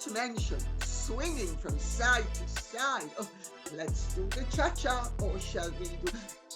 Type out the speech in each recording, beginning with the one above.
to mention swinging from side to side. Oh, let's do the cha-cha, or shall we do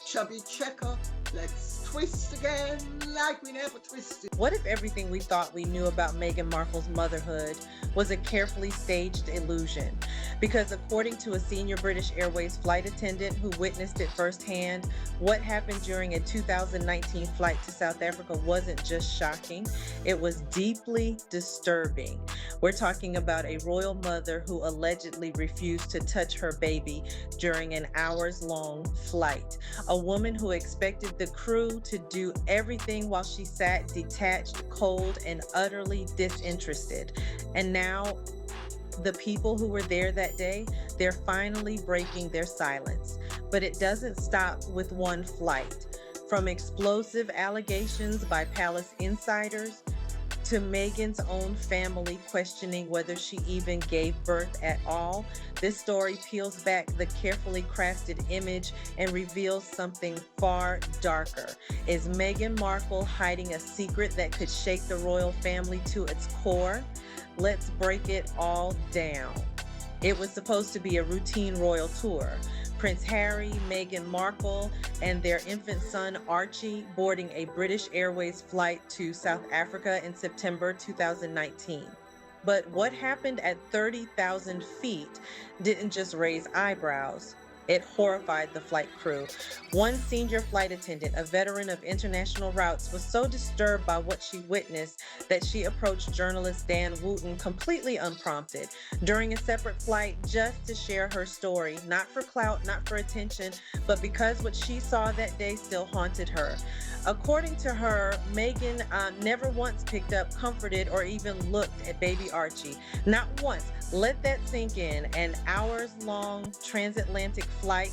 chubby checker? Let's twist again like we never twisted. What if everything we thought we knew about Meghan Markle's motherhood was a carefully staged illusion? Because according to a senior British Airways flight attendant who witnessed it firsthand, what happened during a 2019 flight to South Africa wasn't just shocking, it was deeply disturbing. We're talking about a royal mother who allegedly refused to touch her baby during an hours-long flight. A woman who expected the crew to do everything while she sat detached, cold, and utterly disinterested. And now, the people who were there that day, they're finally breaking their silence. But it doesn't stop with one flight. From explosive allegations by palace insiders to Meghan's own family questioning whether she even gave birth at all, this story peels back the carefully crafted image and reveals something far darker. Is Meghan Markle hiding a secret that could shake the royal family to its core? Let's break it all down. It was supposed to be a routine royal tour. Prince Harry, Meghan Markle, and their infant son Archie boarding a British Airways flight to South Africa in September 2019. But what happened at 30,000 feet didn't just raise eyebrows. It horrified the flight crew. One senior flight attendant, a veteran of international routes, was so disturbed by what she witnessed that she approached journalist Dan Wooten completely unprompted during a separate flight just to share her story, not for clout, not for attention, but because what she saw that day still haunted her. According to her, Meghan never once picked up, comforted, or even looked at baby Archie. Not once. Let that sink in. An hours-long transatlantic flight,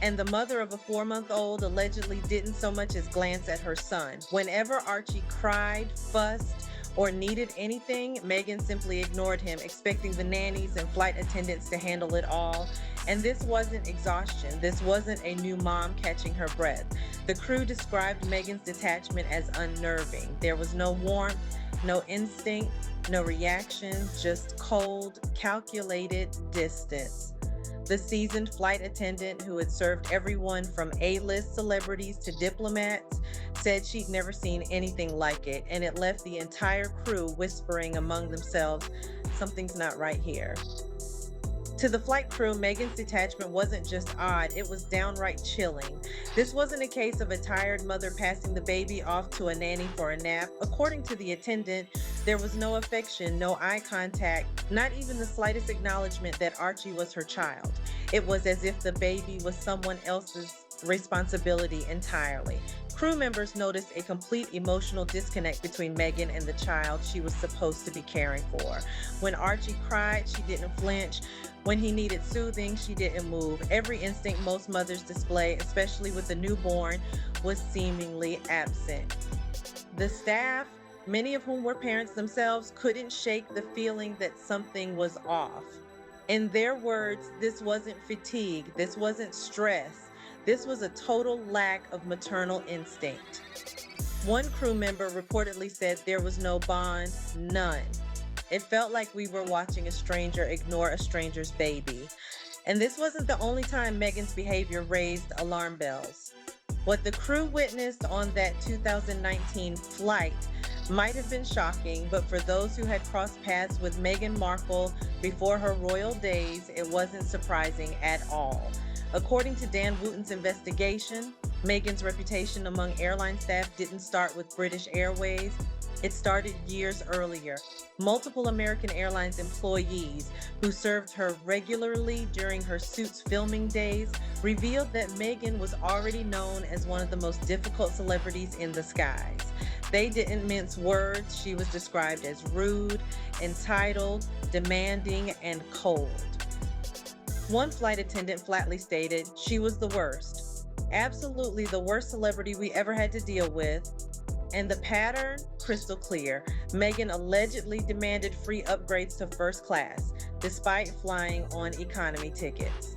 and the mother of a 4-month-old allegedly didn't so much as glance at her son. Whenever Archie cried, fussed, or needed anything, Meghan simply ignored him, expecting the nannies and flight attendants to handle it all. And this wasn't exhaustion. This wasn't a new mom catching her breath. The crew described Meghan's detachment as unnerving. There was no warmth, no instinct, no reaction, just cold, calculated distance. The seasoned flight attendant, who had served everyone from A-list celebrities to diplomats, said she'd never seen anything like it, and it left the entire crew whispering among themselves, "Something's not right here." To the flight crew, Meghan's detachment wasn't just odd, it was downright chilling. This wasn't a case of a tired mother passing the baby off to a nanny for a nap. According to the attendant, there was no affection, no eye contact, not even the slightest acknowledgement that Archie was her child. It was as if the baby was someone else's responsibility entirely. Crew members noticed a complete emotional disconnect between Meghan and the child she was supposed to be caring for. When Archie cried, she didn't flinch. When he needed soothing, she didn't move. Every instinct most mothers display, especially with a newborn, was seemingly absent. The staff, many of whom were parents themselves, couldn't shake the feeling that something was off. In their words, this wasn't fatigue, this wasn't stress, this was a total lack of maternal instinct. One crew member reportedly said there was no bond, none. It felt like we were watching a stranger ignore a stranger's baby. And this wasn't the only time Meghan's behavior raised alarm bells. What the crew witnessed on that 2019 flight might have been shocking, but for those who had crossed paths with Meghan Markle before her royal days, it wasn't surprising at all. According to Dan Wooten's investigation, Meghan's reputation among airline staff didn't start with British Airways. It started years earlier. Multiple American Airlines employees who served her regularly during her Suits filming days revealed that Meghan was already known as one of the most difficult celebrities in the skies. They didn't mince words. She was described as rude, entitled, demanding, and cold. One flight attendant flatly stated she was the worst. Absolutely the worst celebrity we ever had to deal with. And the pattern, crystal clear. Meghan allegedly demanded free upgrades to first class, despite flying on economy tickets.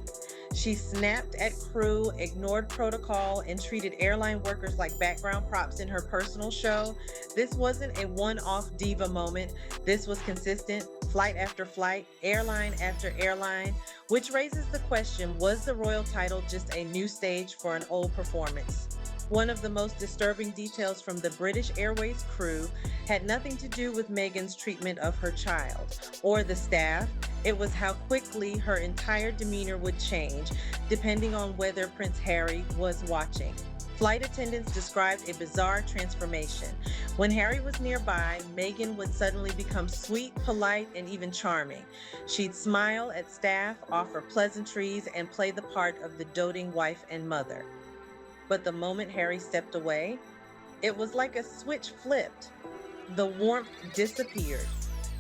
She snapped at crew, ignored protocol, and treated airline workers like background props in her personal show. This wasn't a one-off diva moment. This was consistent, flight after flight, airline after airline, which raises the question, was the royal title just a new stage for an old performance? One of the most disturbing details from the British Airways crew had nothing to do with Meghan's treatment of her child or the staff. It was how quickly her entire demeanor would change, depending on whether Prince Harry was watching. Flight attendants described a bizarre transformation. When Harry was nearby, Meghan would suddenly become sweet, polite, and even charming. She'd smile at staff, offer pleasantries, and play the part of the doting wife and mother. But the moment Harry stepped away, it was like a switch flipped. The warmth disappeared.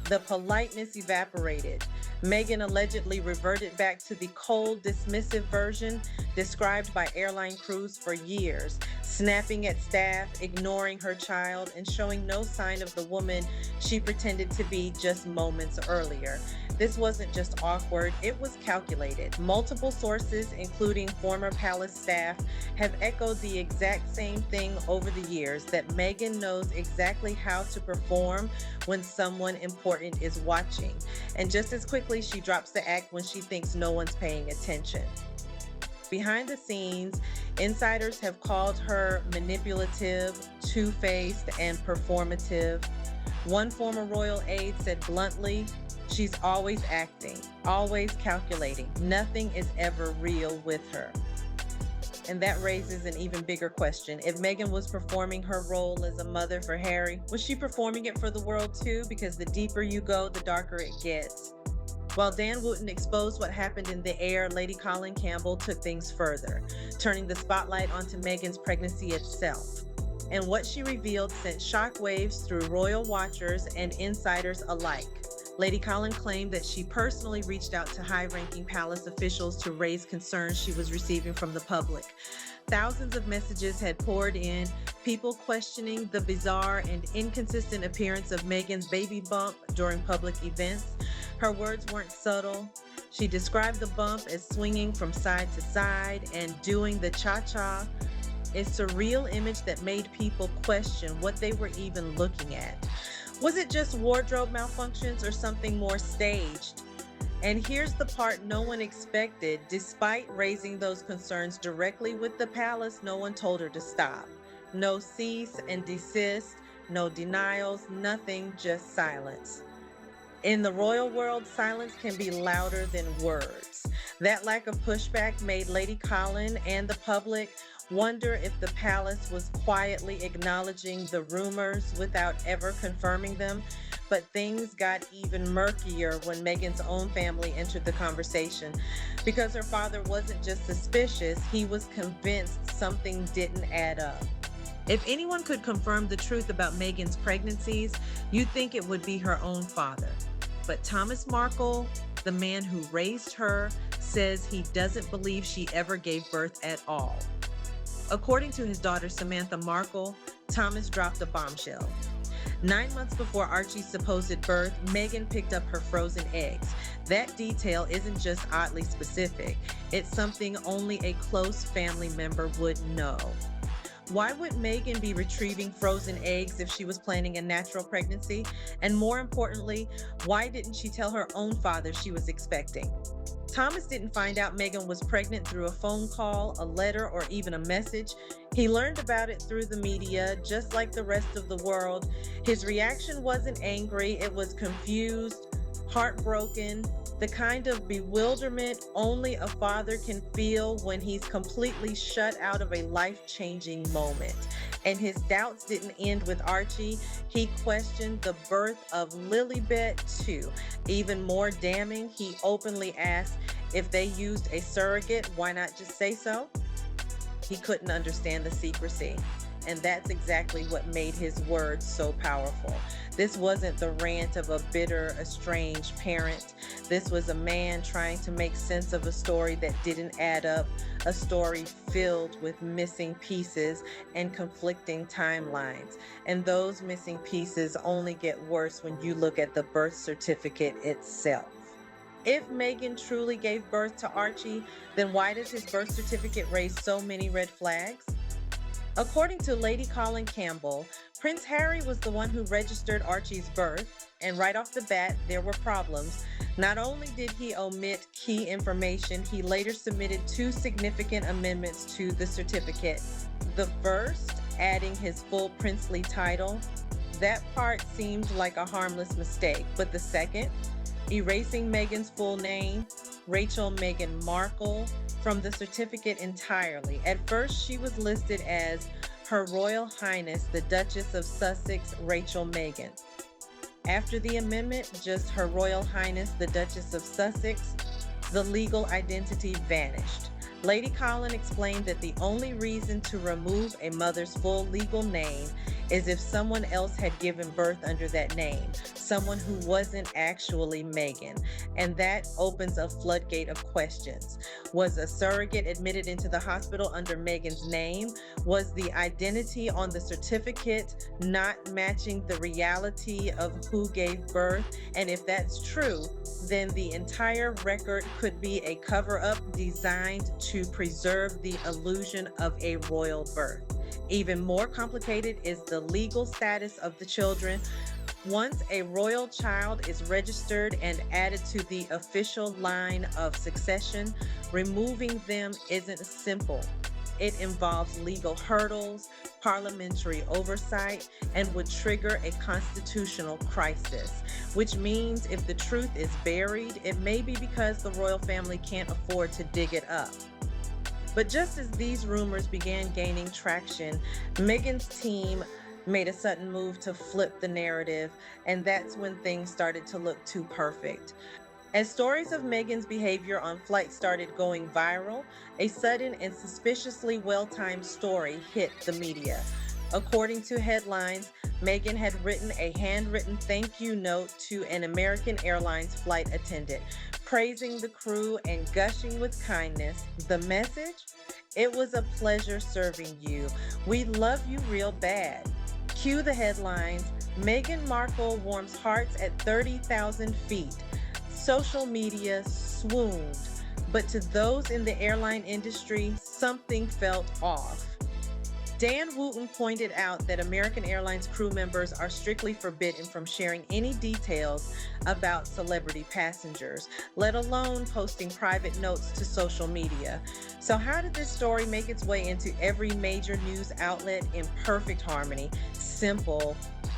The politeness evaporated. Meghan allegedly reverted back to the cold, dismissive version described by airline crews for years, snapping at staff, ignoring her child, and showing no sign of the woman she pretended to be just moments earlier. This wasn't just awkward, it was calculated. Multiple sources, including former palace staff, have echoed the exact same thing over the years, that Meghan knows exactly how to perform when someone important is watching. And just as quickly, she drops the act when she thinks no one's paying attention. Behind the scenes, insiders have called her manipulative, two-faced, and performative. One former royal aide said bluntly, "She's always acting, always calculating. Nothing is ever real with her." And that raises an even bigger question. If Meghan was performing her role as a mother for Harry, was she performing it for the world too? Because the deeper you go, the darker it gets. While Dan Wooten exposed what happened in the air, Lady Colin Campbell took things further, turning the spotlight onto Meghan's pregnancy itself. And what she revealed sent shockwaves through royal watchers and insiders alike. Lady Colin claimed that she personally reached out to high-ranking palace officials to raise concerns she was receiving from the public. Thousands of messages had poured in, people questioning the bizarre and inconsistent appearance of Meghan's baby bump during public events. Her words weren't subtle. She described the bump as swinging from side to side and doing the cha-cha, a surreal image that made people question what they were even looking at. Was it just wardrobe malfunctions or something more staged? And here's the part no one expected. Despite raising those concerns directly with the palace, no one told her to stop. No cease and desist, no denials, nothing, just silence. In the royal world, silence can be louder than words. That lack of pushback made Lady Colin and the public wonder if the palace was quietly acknowledging the rumors without ever confirming them. But things got even murkier when Meghan's own family entered the conversation. Because her father wasn't just suspicious, he was convinced something didn't add up. If anyone could confirm the truth about Meghan's pregnancies, you'd think it would be her own father. But Thomas Markle, the man who raised her, says he doesn't believe she ever gave birth at all. According to his daughter Samantha Markle, Thomas dropped a bombshell. 9 months before Archie's supposed birth, Meghan picked up her frozen eggs. That detail isn't just oddly specific, it's something only a close family member would know. Why would Meghan be retrieving frozen eggs if she was planning a natural pregnancy? And more importantly, why didn't she tell her own father she was expecting? Thomas didn't find out Meghan was pregnant through a phone call, a letter, or even a message. He learned about it through the media, just like the rest of the world. His reaction wasn't angry, it was confused, heartbroken, the kind of bewilderment only a father can feel when he's completely shut out of a life-changing moment. And his doubts didn't end with Archie. He questioned the birth of Lilibet too. Even more damning, he openly asked if they used a surrogate, why not just say so? He couldn't understand the secrecy. And that's exactly what made his words so powerful. This wasn't the rant of a bitter, estranged parent. This was a man trying to make sense of a story that didn't add up, a story filled with missing pieces and conflicting timelines. And those missing pieces only get worse when you look at the birth certificate itself. If Meghan truly gave birth to Archie, then why does his birth certificate raise so many red flags? According to Lady Colin Campbell, Prince Harry was the one who registered Archie's birth, and right off the bat, there were problems. Not only did he omit key information, he later submitted two significant amendments to the certificate. The first, adding his full princely title. That part seemed like a harmless mistake, but the second, erasing Meghan's full name, Rachel Meghan Markle, from the certificate entirely. At first, she was listed as Her Royal Highness the Duchess of Sussex Rachel Meghan. After the amendment, just Her Royal Highness the Duchess of Sussex, the legal identity vanished. Lady Colin explained that the only reason to remove a mother's full legal name is if someone else had given birth under that name, someone who wasn't actually Meghan, and that opens a floodgate of questions. Was a surrogate admitted into the hospital under Meghan's name? Was the identity on the certificate not matching the reality of who gave birth? And if that's true, then the entire record could be a cover-up designed to preserve the illusion of a royal birth. Even more complicated is the legal status of the children. Once a royal child is registered and added to the official line of succession, removing them isn't simple. It involves legal hurdles, parliamentary oversight, and would trigger a constitutional crisis, which means if the truth is buried, it may be because the royal family can't afford to dig it up. But just as these rumors began gaining traction, Meghan's team made a sudden move to flip the narrative, and that's when things started to look too perfect. As stories of Meghan's behavior on flights started going viral, a sudden and suspiciously well-timed story hit the media. According to headlines, Meghan had written a handwritten thank you note to an American Airlines flight attendant, praising the crew and gushing with kindness. The message? It was a pleasure serving you. We love you real bad. Cue the headlines. Meghan Markle warms hearts at 30,000 feet. Social media swooned. But to those in the airline industry, something felt off. Dan Wooten pointed out that American Airlines crew members are strictly forbidden from sharing any details about celebrity passengers, let alone posting private notes to social media. So how did this story make its way into every major news outlet in perfect harmony? Simple.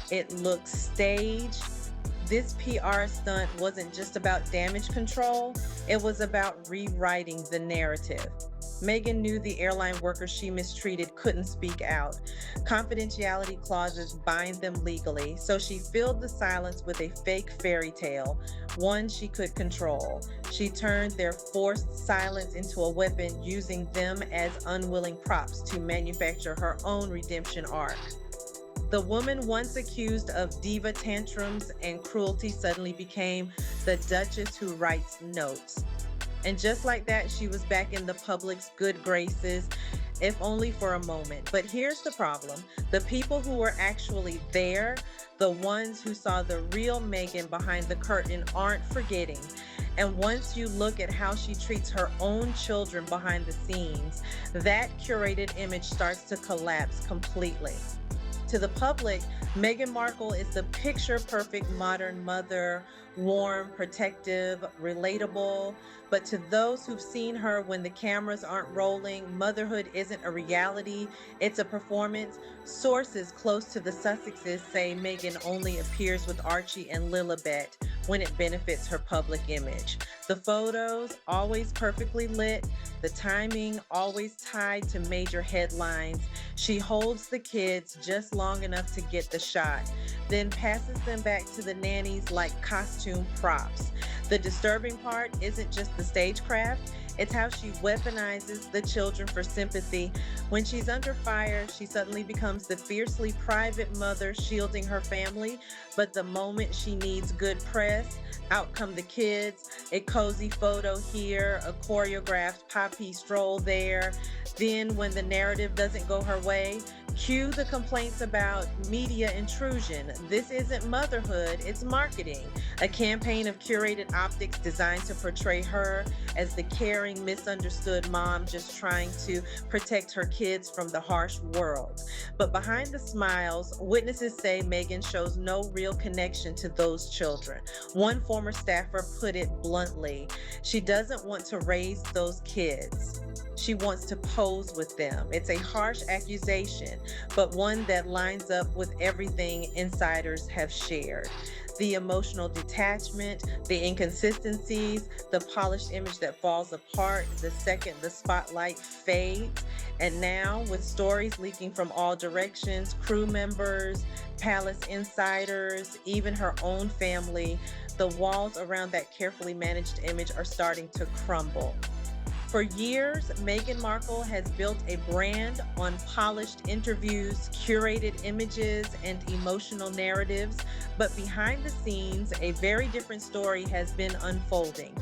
It looked staged. This PR stunt wasn't just about damage control, it was about rewriting the narrative. Meghan knew the airline workers she mistreated couldn't speak out. Confidentiality clauses bind them legally, so she filled the silence with a fake fairy tale, one she could control. She turned their forced silence into a weapon, using them as unwilling props to manufacture her own redemption arc. The woman once accused of diva tantrums and cruelty suddenly became the Duchess who writes notes. And just like that, she was back in the public's good graces, if only for a moment. But here's the problem. The people who were actually there, the ones who saw the real Meghan behind the curtain, aren't forgetting. And once you look at how she treats her own children behind the scenes, that curated image starts to collapse completely. To the public, Meghan Markle is the picture-perfect modern mother, warm, protective, relatable. But to those who've seen her when the cameras aren't rolling, motherhood isn't a reality, it's a performance. Sources close to the Sussexes say Meghan only appears with Archie and Lilibet when it benefits her public image. The photos, always perfectly lit, the timing always tied to major headlines. She holds the kids just long enough to get the shot, then passes them back to the nannies like costume props. The disturbing part isn't just the stagecraft, it's how she weaponizes the children for sympathy. When she's under fire, she suddenly becomes the fiercely private mother shielding her family, but the moment she needs good press, out come the kids, a cozy photo here, a choreographed poppy stroll there. Then when the narrative doesn't go her way, Cue the complaints about media intrusion. This isn't motherhood, it's marketing. A campaign of curated optics designed to portray her as the caring, misunderstood mom just trying to protect her kids from the harsh world. But behind the smiles, witnesses say Meghan shows no real connection to those children. One former staffer put it bluntly: she doesn't want to raise those kids. She wants to pose with them. It's a harsh accusation, but one that lines up with everything insiders have shared. The emotional detachment, the inconsistencies, the polished image that falls apart the second the spotlight fades. And now, with stories leaking from all directions, crew members, palace insiders, even her own family, the walls around that carefully managed image are starting to crumble. For years, Meghan Markle has built a brand on polished interviews, curated images, and emotional narratives. But behind the scenes, a very different story has been unfolding.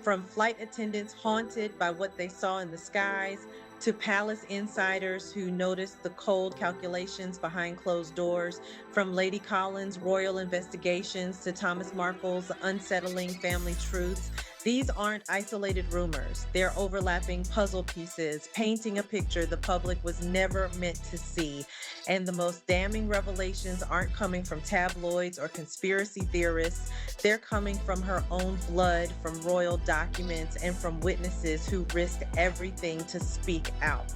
From flight attendants haunted by what they saw in the skies, to palace insiders who noticed the cold calculations behind closed doors, from Lady Collins' royal investigations to Thomas Markle's unsettling family truths. These aren't isolated rumors. They're overlapping puzzle pieces, painting a picture the public was never meant to see. And the most damning revelations aren't coming from tabloids or conspiracy theorists. They're coming from her own blood, from royal documents, and from witnesses who risked everything to speak out.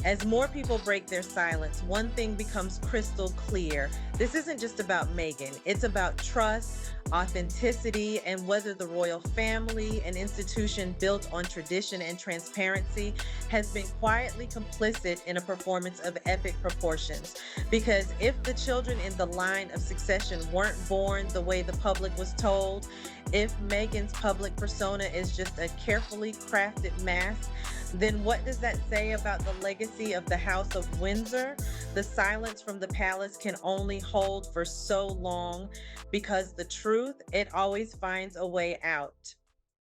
As more people break their silence, one thing becomes crystal clear. This isn't just about Meghan, it's about trust, authenticity, and whether the royal family, an institution built on tradition and transparency, has been quietly complicit in a performance of epic proportions. Because if the children in the line of succession weren't born the way the public was told, if Meghan's public persona is just a carefully crafted mask, then what does that say about the legacy of the House of Windsor? The silence from the palace can only hold for so long, because the truth, it always finds a way out.